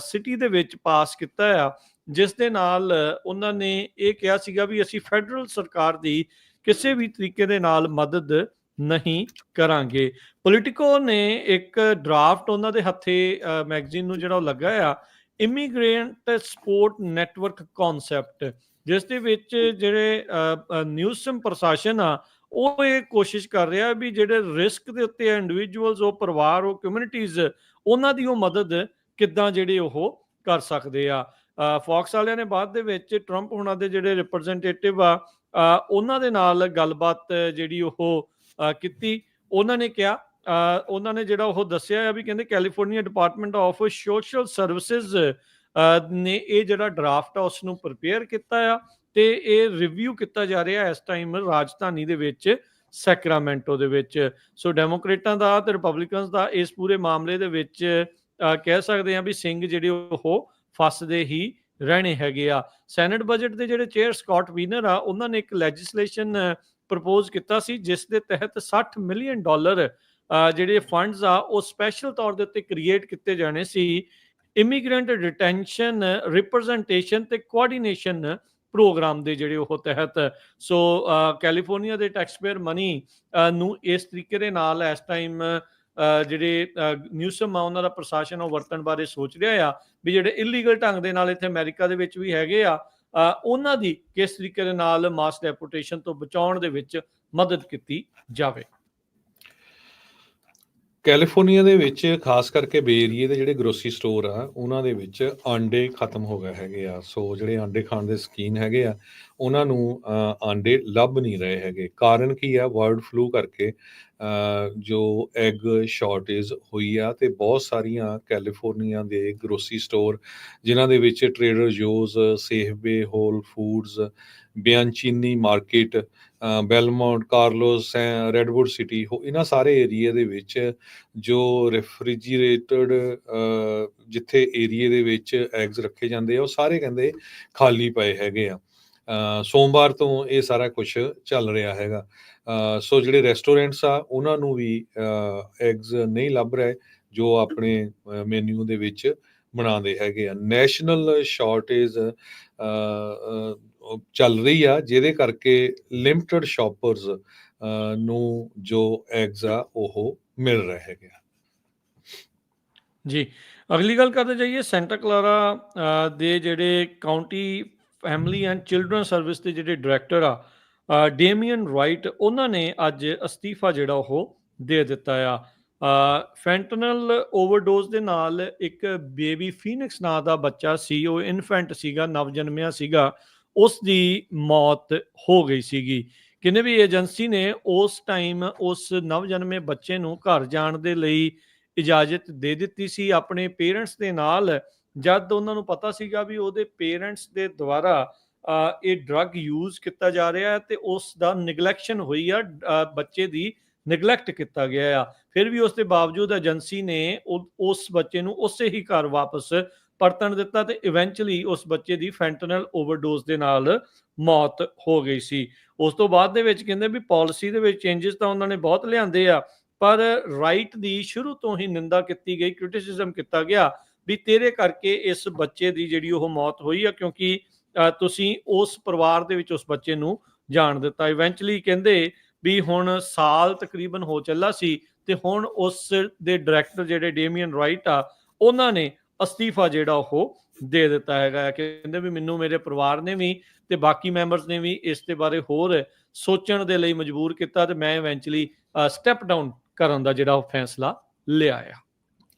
Speaker 1: ਸਿਟੀ ਦੇ ਵਿੱਚ ਪਾਸ ਕੀਤਾ ਆ ਜਿਸ ਦੇ ਨਾਲ ਉਹਨਾਂ ਨੇ ਇਹ ਕਿਹਾ ਸੀਗਾ ਵੀ ਅਸੀਂ ਫੈਡਰਲ ਸਰਕਾਰ ਦੀ ਕਿਸੇ ਵੀ ਤਰੀਕੇ ਦੇ ਨਾਲ ਮਦਦ ਨਹੀਂ ਕਰਾਂਗੇ। ਪੋਲੀਟੀਕੋ ਨੇ ਇੱਕ ਡਰਾਫਟ ਉਹਨਾਂ ਦੇ ਹੱਥੇ ਮੈਗਜ਼ੀਨ ਨੂੰ ਜਿਹੜਾ ਉਹ ਲੱਗਾ ਆ, ਇਮੀਗ੍ਰੈਂਟ ਸਪੋਰਟ ਨੈਟਵਰਕ ਕਨਸੈਪਟ, ਜਿਸ ਦੇ ਵਿੱਚ ਜਿਹੜੇ ਨਿਊਜ਼ਮ ਪ੍ਰਸ਼ਾਸਨ ਆ ਉਹ ਇਹ ਕੋਸ਼ਿਸ਼ ਕਰ ਰਿਹਾ ਵੀ ਜਿਹੜੇ ਰਿਸਕ ਦੇ ਉੱਤੇ ਇੰਡੀਵਿਜੂਅਲਸ, ਉਹ ਪਰਿਵਾਰ, ਉਹ ਕਮਿਊਨਿਟੀਜ਼, ਉਹਨਾਂ ਦੀ ਉਹ ਮਦਦ ਕਿੱਦਾਂ ਜਿਹੜੇ ਉਹ ਕਰ ਸਕਦੇ ਆ। ਫੌਕਸ ਵਾਲਿਆਂ ਨੇ ਬਾਅਦ ਦੇ ਵਿੱਚ ਟਰੰਪ ਹੁਣਾਂ ਦੇ ਜਿਹੜੇ ਰਿਪਰੈਜ਼ੈਂਟੇਟਿਵ ਆ ਉਹਨਾਂ ਦੇ ਨਾਲ ਗੱਲਬਾਤ ਜਿਹੜੀ ਉਹ ਕੀਤੀ। ਉਹਨਾਂ ਨੇ ਕਿਹਾ ਉਹਨਾਂ ਨੇ ਜਿਹੜਾ ਉਹ ਦੱਸਿਆ ਆ ਵੀ ਕਹਿੰਦੇ California department of social services ਨੇ ਇਹ ਜਿਹੜਾ ਡਰਾਫਟ ਆ ਉਸ ਨੂੰ ਪ੍ਰਪੇਅਰ ਕੀਤਾ ਆ ਤੇ ਇਹ ਰਿਵਿਊ ਕੀਤਾ ਜਾ ਰਿਹਾ ਇਸ ਟਾਈਮ ਰਾਜਧਾਨੀ ਦੇ ਵਿੱਚ ਸੈਕਰਾਮੈਂਟੋ ਦੇ ਵਿੱਚ। ਸੋ ਡੈਮੋਕ੍ਰੇਟਾਂ ਦਾ ਤੇ ਰਿਪਬਲਿਕਨਸ ਦਾ ਇਸ ਪੂਰੇ ਮਾਮਲੇ ਦੇ ਵਿੱਚ ਕਹਿ ਸਕਦੇ ਹਾਂ ਵੀ ਸਿੰਘ ਜਿਹੜੇ ਉਹ ਫਸਦੇ ਹੀ ਰਹਿਣੇ ਹੈਗੇ ਆ। ਸੈਨੇਟ ਬਜਟ ਦੇ ਜਿਹੜੇ ਚੇਅਰ ਸਕਾਟ ਵੀਨਰ ਆ ਉਹਨਾਂ ਨੇ ਇੱਕ ਲੈਜਿਸਲੇਸ਼ਨ ਪ੍ਰਪੋਜ਼ ਕੀਤਾ ਸੀ ਜਿਸ ਦੇ ਤਹਿਤ $60 ਮਿਲੀਅਨ ਜਿਹੜੇ ਫੰਡਸ ਆ ਉਹ ਸਪੈਸ਼ਲ ਤੌਰ ਦੇ ਉੱਤੇ ਕ੍ਰੀਏਟ ਕੀਤੇ ਜਾਣੇ ਸੀ ਇਮੀਗ੍ਰੈਂਟ ਡਿਟੈਂਸ਼ਨ, ਰਿਪਰੈਜ਼ੈਂਟੇਸ਼ਨ ਤੇ ਕੋਆਰਡੀਨੇਸ਼ਨ ਪ੍ਰੋਗਰਾਮ ਦੇ ਜਿਹੜੇ ਉਹ ਤਹਿਤ। ਸੋ ਕੈਲੀਫੋਰਨੀਆ ਦੇ ਟੈਕਸਪੇਅਰ ਮਨੀ ਨੂੰ ਇਸ ਤਰੀਕੇ ਦੇ ਨਾਲ ਇਸ ਟਾਈਮ ਜਿਹੜੇ ਨਿਊਸਮ ਆ ਉਹਨਾਂ ਦਾ ਪ੍ਰਸ਼ਾਸਨ ਉਹ ਵਰਤਣ ਬਾਰੇ ਸੋਚ ਰਿਹਾ ਆ ਵੀ ਜਿਹੜੇ ਇਲੀਗਲ ਢੰਗ ਦੇ ਨਾਲ ਇੱਥੇ ਅਮਰੀਕਾ ਦੇ ਵਿੱਚ ਵੀ ਹੈਗੇ ਆ ਉਹਨਾਂ ਦੀ ਕਿਸ ਤਰੀਕੇ ਦੇ ਨਾਲ ਮਾਸ ਡੈਪੂਟੇਸ਼ਨ ਤੋਂ ਬਚਾਉਣ ਦੇ ਵਿੱਚ ਮਦਦ ਕੀਤੀ ਜਾਵੇ।
Speaker 2: ਕੈਲੀਫੋਰਨੀਆ ਦੇ ਵਿੱਚ ਖਾਸ ਕਰਕੇ ਬੇ ਏਰੀਏ ਦੇ ਜਿਹੜੇ ਗਰੋਸਰੀ ਸਟੋਰ ਆ ਉਹਨਾਂ ਦੇ ਵਿੱਚ ਆਂਡੇ ਖਤਮ ਹੋ ਗਏ ਹੈਗੇ ਆ। ਸੋ ਜਿਹੜੇ ਆਂਡੇ ਖਾਣ ਦੇ ਸ਼ੌਕੀਨ ਹੈਗੇ ਆ ਉਹਨਾਂ ਨੂੰ ਆਂਡੇ ਲੱਭ ਨਹੀਂ ਰਹੇ ਹੈਗੇ। ਕਾਰਨ ਕੀ ਆ? ਬਰਡ ਫਲੂ ਕਰਕੇ ਜੋ ਐਗ ਸ਼ਾਰਟੇਜ ਹੋਈ ਆ ਤੇ ਬਹੁਤ ਸਾਰੀਆਂ ਕੈਲੀਫੋਰਨੀਆ ਦੇ ਗਰੋਸਰੀ ਸਟੋਰ ਜਿਨ੍ਹਾਂ ਦੇ ਵਿੱਚ Trader Joe's, Safeway, Whole Foods, Bianchini market, Belmont, Carlos, Redwood City, ਇਹਨਾਂ ਸਾਰੇ ਏਰੀਏ ਦੇ ਵਿੱਚ ਜੋ ਰੈਫਰੀਜੀਰੇਟਡ ਜਿੱਥੇ ਏਰੀਏ ਦੇ ਵਿੱਚ ਐਗਸ ਰੱਖੇ ਜਾਂਦੇ ਆ ਉਹ ਸਾਰੇ ਕਹਿੰਦੇ ਖਾਲੀ ਪਏ ਹੈਗੇ ਆ। ਸੋਮਵਾਰ ਤੋਂ ਇਹ ਸਾਰਾ ਕੁਝ ਚੱਲ ਰਿਹਾ ਹੈਗਾ। ਸੋ ਜਿਹੜੇ ਰੈਸਟੋਰੈਂਟਸ ਆ ਉਹਨਾਂ ਨੂੰ ਵੀ ਐਗਸ ਨਹੀਂ ਲੱਭ ਰਹੇ ਜੋ ਆਪਣੇ ਮੈਨਿਊ ਦੇ ਵਿੱਚ ਬਣਾਉਂਦੇ ਹੈਗੇ ਆ। ਨੈਸ਼ਨਲ ਸ਼ਾਰਟੇਜ ਚੱਲ ਰਹੀ ਆ ਜਿਹਦੇ ਕਰਕੇ ਲਿਮਟਡ ਸ਼ਾਪਰਸ ਨੂੰ ਜੋ ਐਗਸ ਆ ਉਹ ਮਿਲ ਰਹੇ ਹੈਗੇ ਆ।
Speaker 1: ਜੀ। ਅਗਲੀ ਗੱਲ ਕਰਦੇ ਜਾਈਏ ਸੈਂਟਾ ਕਲਾਰਾ ਦੇ ਜਿਹੜੇ County family and children service ਦੇ ਜਿਹੜੇ ਡਾਇਰੈਕਟਰ ਆ ਡੇਮੀਅਨ ਰਾਈਟ ਉਹਨਾਂ ਨੇ ਅੱਜ ਅਸਤੀਫਾ ਜਿਹੜਾ ਉਹ ਦੇ ਦਿੱਤਾ ਆ। ਫੈਂਟਨਲ ਓਵਰਡੋਜ਼ ਦੇ ਨਾਲ ਇੱਕ ਬੇਬੀ ਫੀਨਿਕਸ ਨਾਂ ਦਾ ਬੱਚਾ ਸੀ, ਉਹ ਇਨਫੈਂਟ ਸੀਗਾ, ਨਵਜਨਮਿਆ ਸੀਗਾ, ਉਸ ਦੀ ਮੌਤ ਹੋ ਗਈ ਸੀਗੀ। ਕਹਿੰਦੇ ਵੀ ਏਜੰਸੀ ਨੇ ਉਸ ਟਾਈਮ ਉਸ ਨਵਜਨਮੇ ਬੱਚੇ ਨੂੰ ਘਰ ਜਾਣ ਦੇ ਲਈ ਇਜਾਜ਼ਤ ਦੇ ਦਿੱਤੀ ਸੀ ਆਪਣੇ ਪੇਰੈਂਟਸ ਦੇ ਨਾਲ, ਜਦ ਉਹਨਾਂ ਨੂੰ ਪਤਾ ਸੀਗਾ ਵੀ ਉਹਦੇ ਪੇਰੈਂਟਸ ਦੇ ਦੁਆਰਾ ਇਹ ਡਰੱਗ ਯੂਜ਼ ਕੀਤਾ ਜਾ ਰਿਹਾ ਹੈ ਤੇ ਉਸ ਦਾ ਨਿਗਲੈਕਸ਼ਨ ਹੋਈ ਆ, ਬੱਚੇ ਦੀ ਨਿਗਲੈਕਟ ਕੀਤਾ ਗਿਆ ਆ। ਫਿਰ ਵੀ ਉਸ ਦੇ ਬਾਵਜੂਦ ਏਜੰਸੀ ਨੇ ਉਸ ਬੱਚੇ ਨੂੰ ਉਸੇ ਹੀ ਘਰ ਵਾਪਸ ਪਰਤਣ ਦਿੱਤਾ ਤੇ ਇਵੈਂਚੁਅਲੀ ਉਸ ਬੱਚੇ ਦੀ ਫੈਂਟਨਲ ਓਵਰਡੋਜ਼ ਦੇ ਨਾਲ ਮੌਤ ਹੋ ਗਈ ਸੀ। ਉਸ ਤੋਂ ਬਾਅਦ ਦੇ ਵਿੱਚ ਕਹਿੰਦੇ ਵੀ ਪਾਲਿਸੀ ਦੇ ਵਿੱਚ ਚੇਂਜਸ ਤਾਂ ਉਹਨਾਂ ਨੇ ਬਹੁਤ ਲਿਆਂਦੇ ਆ, ਪਰ ਰਾਈਟ ਦੀ ਸ਼ੁਰੂ ਤੋਂ ਹੀ ਨਿੰਦਾ ਕੀਤੀ ਗਈ, ਕ੍ਰਿਟਿਸਿਜ਼ਮ ਕੀਤਾ ਗਿਆ ਵੀ ਤੇਰੇ ਕਰਕੇ ਇਸ ਬੱਚੇ ਦੀ ਜਿਹੜੀ ਉਹ ਮੌਤ ਹੋਈ ਆ, ਕਿਉਂਕਿ ਤੁਸੀਂ ਉਸ ਪਰਿਵਾਰ ਦੇ ਵਿੱਚ ਉਸ ਬੱਚੇ ਨੂੰ ਜਾਣ ਦਿੱਤਾ। ਇਵੈਂਚੁਅਲੀ ਕਹਿੰਦੇ ਵੀ ਹੁਣ ਸਾਲ ਤਕਰੀਬਨ ਹੋ ਚੱਲਾ ਸੀ ਤੇ ਹੁਣ ਉਸ ਦੇ ਡਾਇਰੈਕਟਰ ਜਿਹੜੇ ਡੇਮੀਅਨ ਰਾਈਟ ਆ ਉਹਨਾਂ ਨੇ ਅਸਤੀਫਾ ਜਿਹੜਾ ਉਹ ਦੇ ਦਿੱਤਾ ਹੈਗਾ। ਕਹਿੰਦੇ ਵੀ ਮੈਨੂੰ ਮੇਰੇ ਪਰਿਵਾਰ ਨੇ ਵੀ ਤੇ ਬਾਕੀ ਮੈਂਬਰਸ ਨੇ ਵੀ ਇਸ ਦੇ ਬਾਰੇ ਹੋਰ ਸੋਚਣ ਦੇ ਲਈ ਮਜਬੂਰ ਕੀਤਾ ਤੇ ਮੈਂ ਇਵੈਂਚੁਅਲੀ ਸਟੈਪ ਡਾਊਨ ਕਰਨ ਦਾ ਜਿਹੜਾ ਉਹ ਫੈਸਲਾ ਲਿਆ ਆ।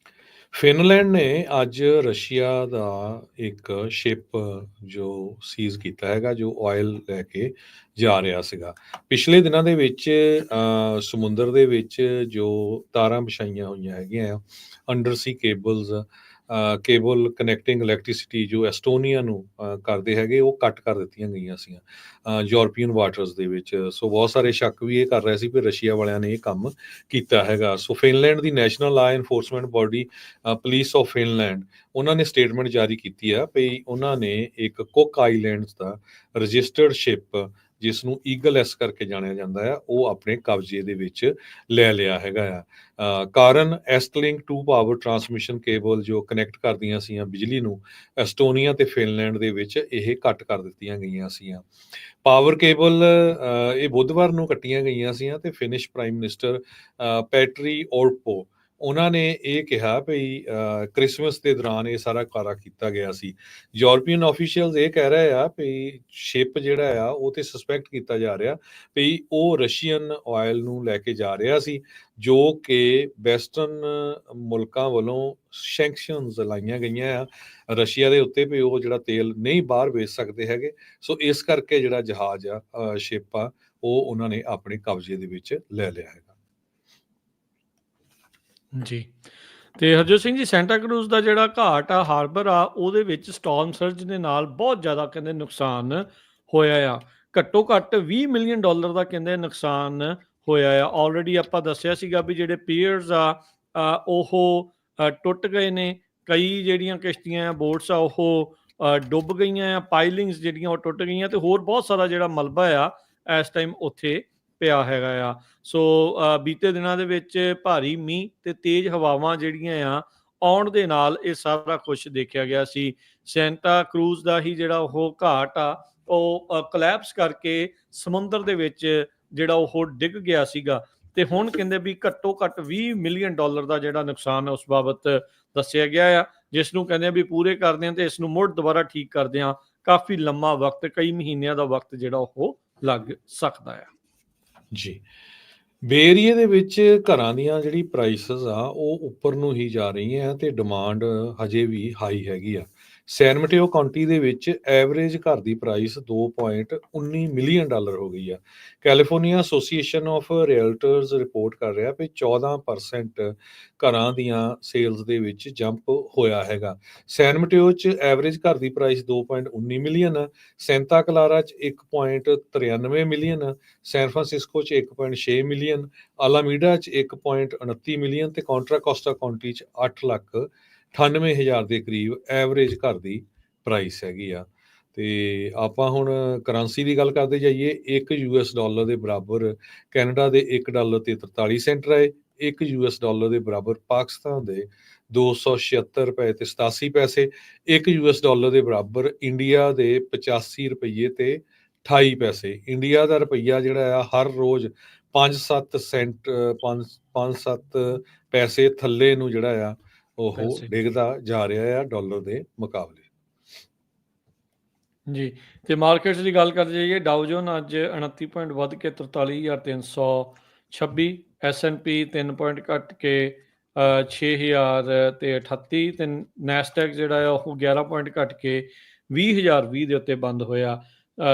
Speaker 2: ਫਿਨਲੈਂਡ ਨੇ ਅੱਜ ਰਸ਼ੀਆ ਦਾ ਇੱਕ ਸ਼ਿਪ ਜੋ ਸੀਜ਼ ਕੀਤਾ ਹੈਗਾ, ਜੋ ਆਇਲ ਲੈ ਕੇ ਜਾ ਰਿਹਾ ਸੀਗਾ। ਪਿਛਲੇ ਦਿਨਾਂ ਦੇ ਵਿੱਚ ਸਮੁੰਦਰ ਦੇ ਵਿੱਚ ਜੋ ਤਾਰਾਂ ਵਿਛਾਈਆਂ ਹੋਈਆਂ ਹੈਗੀਆਂ ਆ, ਅੰਡਰ ਸੀ ਕੇਬਲ ਕਨੈਕਟਿੰਗ ਇਲੈਕਟ੍ਰਿਸਿਟੀ ਜੋ ਐਸਟੋਨੀਆ ਨੂੰ ਕਰਦੇ ਹੈਗੇ, ਉਹ ਕੱਟ ਕਰ ਦਿੱਤੀਆਂ ਗਈਆਂ ਸੀਗੀਆਂ ਯੂਰਪੀਅਨ ਵਾਟਰਸ ਦੇ ਵਿੱਚ। ਸੋ ਬਹੁਤ ਸਾਰੇ ਸ਼ੱਕ ਵੀ ਇਹ ਕਰ ਰਹੇ ਸੀ ਵੀ ਰਸ਼ੀਆ ਵਾਲਿਆਂ ਨੇ ਇਹ ਕੰਮ ਕੀਤਾ ਹੈਗਾ। ਸੋ ਫਿਨਲੈਂਡ ਦੀ ਨੈਸ਼ਨਲ ਲਾ enforcement body police of Finland, ਉਹਨਾਂ ਨੇ ਸਟੇਟਮੈਂਟ ਜਾਰੀ ਕੀਤੀ ਆ ਵੀ ਉਹਨਾਂ ਨੇ ਇੱਕ ਕੁੱਕ ਆਈਲੈਂਡਸ ਦਾ ਰਜਿਸਟਰਡ ਸ਼ਿਪ, ਜਿਸ ਨੂੰ ਈਗਲ ਐਸ ਕਰਕੇ ਜਾਣਿਆ ਜਾਂਦਾ ਆ, ਉਹ ਆਪਣੇ ਕਬਜ਼ੇ ਦੇ ਵਿੱਚ ਲੈ ਲਿਆ ਹੈਗਾ ਆ। ਕਾਰਨ ਐਸਟਲਿੰਕ ਟੂ ਪਾਵਰ ਟਰਾਂਸਮਿਸ਼ਨ ਕੇਬਲ ਜੋ ਕਨੈਕਟ ਕਰਦੀਆਂ ਸੀਆਂ ਬਿਜਲੀ ਨੂੰ ਐਸਟੋਨੀਆ ਤੇ ਫਿਨਲੈਂਡ ਦੇ ਵਿੱਚ, ਇਹ ਕੱਟ ਕਰ ਦਿੱਤੀਆਂ ਗਈਆਂ ਸੀਆਂ। ਪਾਵਰ ਕੇਬਲ ਇਹ ਬੁੱਧਵਾਰ ਨੂੰ ਕੱਟੀਆਂ ਗਈਆਂ ਸੀਆਂ ਤੇ ਫਿਨਿਸ਼ ਪ੍ਰਾਈਮ ਮਿਨਿਸਟਰ ਪੈਟਰੀ ਔਰਪੋ, ਉਹਨਾਂ ਨੇ ਇਹ ਕਿਹਾ ਵੀ ਕ੍ਰਿਸਮਸ ਦੇ ਦੌਰਾਨ ਇਹ ਸਾਰਾ ਕਾਰਾ ਕੀਤਾ ਗਿਆ ਸੀ। ਯੂਰਪੀਅਨ ਆਫੀਸ਼ੀਅਲਸ ਇਹ ਕਹਿ ਰਹੇ ਆ ਵੀ ਸ਼ਿਪ ਜਿਹੜਾ ਆ ਉਹ ਤੇ ਸਸਪੈਕਟ ਕੀਤਾ ਜਾ ਰਿਹਾ ਵੀ ਉਹ ਰਸ਼ੀਅਨ ਆਇਲ ਨੂੰ ਲੈ ਕੇ ਜਾ ਰਿਹਾ ਸੀ, ਜੋ ਕਿ ਵੈਸਟਰਨ ਮੁਲਕਾਂ ਵੱਲੋਂ ਸੈਂਕਸ਼ਨਸ ਲਾਈਆਂ ਗਈਆਂ ਆ ਰਸ਼ੀਆ ਦੇ ਉੱਤੇ ਵੀ ਉਹ ਜਿਹੜਾ ਤੇਲ ਨਹੀਂ ਬਾਹਰ ਵੇਚ ਸਕਦੇ ਹੈਗੇ। ਸੋ ਇਸ ਕਰਕੇ ਜਿਹੜਾ ਜਹਾਜ਼ ਆ, ਸ਼ਿਪ ਆ, ਉਹ ਉਹਨਾਂ ਨੇ ਆਪਣੇ ਕਬਜ਼ੇ ਦੇ ਵਿੱਚ ਲੈ ਲਿਆ ਹੈਗਾ।
Speaker 1: ਜੀ। ਤੇ ਹਰਜੋਤ ਸਿੰਘ ਜੀ, ਸੈਂਟਾ ਕਰੂਜ਼ ਦਾ ਜਿਹੜਾ ਘਾਟ ਆ, ਹਾਰਬਰ ਆ, ਉਹਦੇ ਵਿੱਚ ਸਟਾਰਮ ਸਰਜ ਦੇ ਨਾਲ ਬਹੁਤ ਜ਼ਿਆਦਾ ਕਹਿੰਦੇ ਨੁਕਸਾਨ ਹੋਇਆ ਆ। ਘੱਟੋ ਘੱਟ $20 ਮਿਲੀਅਨ ਦਾ ਕਹਿੰਦੇ ਨੁਕਸਾਨ ਹੋਇਆ ਆ। ਆਲਰੇਡੀ ਆਪਾਂ ਦੱਸਿਆ ਸੀਗਾ ਵੀ ਜਿਹੜੇ ਪੀਅਰਸ ਆ ਉਹ ਟੁੱਟ ਗਏ ਨੇ, ਕਈ ਜਿਹੜੀਆਂ ਕਿਸ਼ਤੀਆਂ ਆ, ਬੋਟਸ ਆ, ਉਹ ਡੁੱਬ ਗਈਆਂ ਆ, ਪਾਈਲਿੰਗਸ ਜਿਹੜੀਆਂ ਉਹ ਟੁੱਟ ਗਈਆਂ ਤੇ ਹੋਰ ਬਹੁਤ ਸਾਰਾ ਜਿਹੜਾ ਮਲਬਾ ਆ ਇਸ ਟਾਈਮ ਉੱਥੇ ਪਿਆ ਹੈਗਾ ਆ। ਸੋ ਬੀਤੇ ਦਿਨਾਂ ਦੇ ਵਿੱਚ ਭਾਰੀ ਮੀਂਹ ਤੇ ਤੇਜ਼ ਹਵਾਵਾਂ ਜਿਹੜੀਆਂ ਆ ਆਉਣ ਦੇ ਨਾਲ ਇਹ ਸਾਰਾ ਕੁਝ ਦੇਖਿਆ ਗਿਆ ਸੀ। ਸੈਂਟਾ ਕਰੂਜ਼ ਦਾ ਹੀ ਜਿਹੜਾ ਉਹ ਘਾਟ ਆ ਉਹ ਕਲੈਪਸ ਕਰਕੇ ਸਮੁੰਦਰ ਦੇ ਵਿੱਚ ਜਿਹੜਾ ਉਹ ਡਿੱਗ ਗਿਆ ਸੀਗਾ ਤੇ ਹੁਣ ਕਹਿੰਦੇ ਵੀ ਘੱਟੋ ਘੱਟ $20 ਮਿਲੀਅਨ ਦਾ ਜਿਹੜਾ ਨੁਕਸਾਨ ਉਸ ਬਾਬਤ ਦੱਸਿਆ ਗਿਆ ਆ, ਜਿਸ ਨੂੰ ਕਹਿੰਦੇ ਆ ਵੀ ਪੂਰੇ ਕਰਦੇ ਆ ਤੇ ਇਸ ਨੂੰ ਮੁੜ ਦੁਬਾਰਾ ਠੀਕ ਕਰਦੇ ਆ ਕਾਫੀ ਲੰਮਾ ਵਕਤ, ਕਈ ਮਹੀਨਿਆਂ ਦਾ ਵਕਤ ਜਿਹੜਾ ਉਹ ਲੱਗ ਸਕਦਾ ਆ।
Speaker 2: ਜੀ। ਬੇ ਏਰੀਏ ਦੇ ਵਿੱਚ ਘਰਾਂ ਦੀਆਂ ਜਿਹੜੀ ਪ੍ਰਾਈਸਿਸ ਆ ਉਹ ਉੱਪਰ ਨੂੰ ਹੀ ਜਾ ਰਹੀਆਂ ਤੇ ਡਿਮਾਂਡ ਹਜੇ ਵੀ ਹਾਈ ਹੈਗੀ ਆ। ਸੈਨ ਮਟੇਓ ਕਾਉਂਟੀ ਦੇ ਵਿੱਚ ਐਵਰੇਜ ਘਰ ਦੀ ਪ੍ਰਾਈਸ $2.19 ਮਿਲੀਅਨ ਹੋ ਗਈ ਆ। California association of realtors report ਕਰ ਰਿਹਾ ਵੀ 14% ਘਰਾਂ ਦੀਆਂ ਸੇਲਸ ਦੇ ਵਿੱਚ ਜੰਪ ਹੋਇਆ ਹੈਗਾ। ਸੈਨ ਮਟੇਓ 'ਚ ਐਵਰੇਜ ਘਰ ਦੀ ਪ੍ਰਾਈਸ 2.19 ਮਿਲੀਅਨ ਆ, ਸੈਂਤਾ ਕਲਾਰਾ 'ਚ 1.93 ਮਿਲੀਅਨ ਆ, ਸੈਨ ਫਰਾਂਸਿਸਕੋ 'ਚ 1.6 ਮਿਲੀਅਨ, ਆਲਾਮੀਡਾ 'ਚ 1.29 ਮਿਲੀਅਨ ਤੇ ਕੌਂਟਰਾ ਕੋਸਟਾ ਕਾਉਂਟੀ 'ਚ 8,98,000 ਦੇ ਕਰੀਬ ਐਵਰੇਜ ਘਰ ਦੀ ਪ੍ਰਾਈਸ ਹੈਗੀ ਆ। ਤੇ ਆਪਾਂ ਹੁਣ ਕਰੰਸੀ ਦੀ ਗੱਲ ਕਰਦੇ ਜਾਈਏ, $1 ਦੇ ਬਰਾਬਰ ਕੈਨੇਡਾ ਦੇ $1 ਤੇ 43 ਸੈਂਟ ਰਹੇ, $1 ਦੇ ਬਰਾਬਰ ਪਾਕਿਸਤਾਨ ਦੇ $276 ਤੇ 87 ਪੈਸੇ, $1 ਦੇ ਬਰਾਬਰ ਇੰਡੀਆ ਦੇ 85 ਰੁਪਈਏ ਤੇ 28 ਪੈਸੇ। ਇੰਡੀਆ ਦਾ ਰੁਪਈਆ ਜਿਹੜਾ ਆ ਹਰ ਰੋਜ਼ 5-7 ਪੈਸੇ ਥੱਲੇ ਨੂੰ ਜਿਹੜਾ ਆ ਉਹ
Speaker 1: ਪੈਸੇ
Speaker 2: ਡਿੱਗਦਾ ਜਾ ਰਿਹਾ ਆ ਡਾਲਰ ਦੇ ਮੁਕਾਬਲੇ।
Speaker 1: ਜੀ। ਤੇ ਮਾਰਕੀਟਸ ਦੀ ਗੱਲ ਕਰਦੇ ਜਾਈਏ, ਡਾਊ ਜੋਨ ਅੱਜ 29 ਪੁਆਇੰਟ ਵੱਧ ਕੇ 43,326, S&P 3 ਪੁਆਇੰਟ ਘਟ ਕੇ 6,038 ਤੇ ਨੈਸਡੈਕ ਜਿਹੜਾ ਆ ਉਹ 11 ਪੁਆਇੰਟ ਘਟ ਕੇ 20,020 ਦੇ ਉੱਤੇ ਬੰਦ ਹੋਇਆ।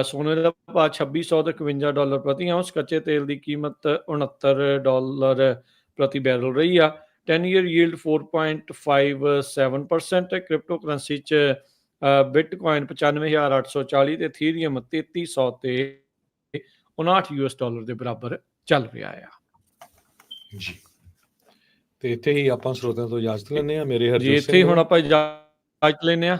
Speaker 1: ਸੋਨੇ ਦਾ ਭਾਅ $2651 ਪ੍ਰਤੀ ਆਉਂਸ, ਕੱਚੇ ਤੇਲ ਦੀ ਕੀਮਤ $69 ਪ੍ਰਤੀ ਬੈਰਲ ਰਹੀ ਆ। 10 ਈਅਰ ਯੀਲਡ 4.57%, ਕ੍ਰਿਪਟੋ ਕਰੰਸੀ 'ਚ ਬਿਟਕੋਇਨ 95,840 ਤੇ ਇਥੀਰੀਅਮ 3300 ਤੇ $59 ਦੇ ਬਰਾਬਰ ਚੱਲ ਰਿਹਾ ਆ
Speaker 2: ਜੀ। ਤੇ ਇੱਥੇ ਹੀ ਆਪਾਂ ਸਰੋਤਿਆਂ ਤੋਂ ਇਜਾਜ਼ਤ ਲੈਂਦੇ ਹਾਂ। ਮੇਰੇ
Speaker 1: ਜੀ।
Speaker 2: ਹਰਜੋਤ
Speaker 1: ਇੱਥੇ ਹੀ
Speaker 2: ਸਿੰਘ
Speaker 1: ਹੁਣ
Speaker 2: ਨੇ
Speaker 1: ਆਪਾਂ ਇਜਾਜ਼ਤ ਲੈਂਦੇ ਆ।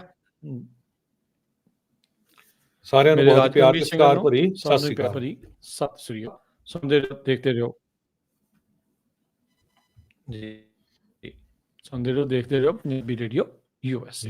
Speaker 2: ਸਾਰਿਆਂ ਨੂੰ
Speaker 1: ਮੇਰੇ
Speaker 2: ਬਹੁਤ
Speaker 1: ਰਾਜ
Speaker 2: ਪਿਆਰ
Speaker 1: ਕਰਮਜੀਤ
Speaker 2: ਤੇ
Speaker 1: ਸਿੰਘ
Speaker 2: ਸਤਿਕਾਰ
Speaker 1: ਵੱਲੋਂ
Speaker 2: ਭਰੀ ਸਤਿ
Speaker 1: ਸਾਨੂੰ
Speaker 2: ਸ੍ਰੀ
Speaker 1: ਪਿਆਰ
Speaker 2: ਅਕਾਲ।
Speaker 1: ਭਰੀ ਸਤਿ ਸ੍ਰੀ ਅਕਾਲ। ਸੁਣਦੇ ਰਹੋ, ਦੇਖਦੇ ਰਹੋ ਜੀ। ਸੁਣਦੇ ਰਹੋ, ਦੇਖਦੇ ਰਹੋ ਪੰਜਾਬੀ ਰੇਡੀਓ US।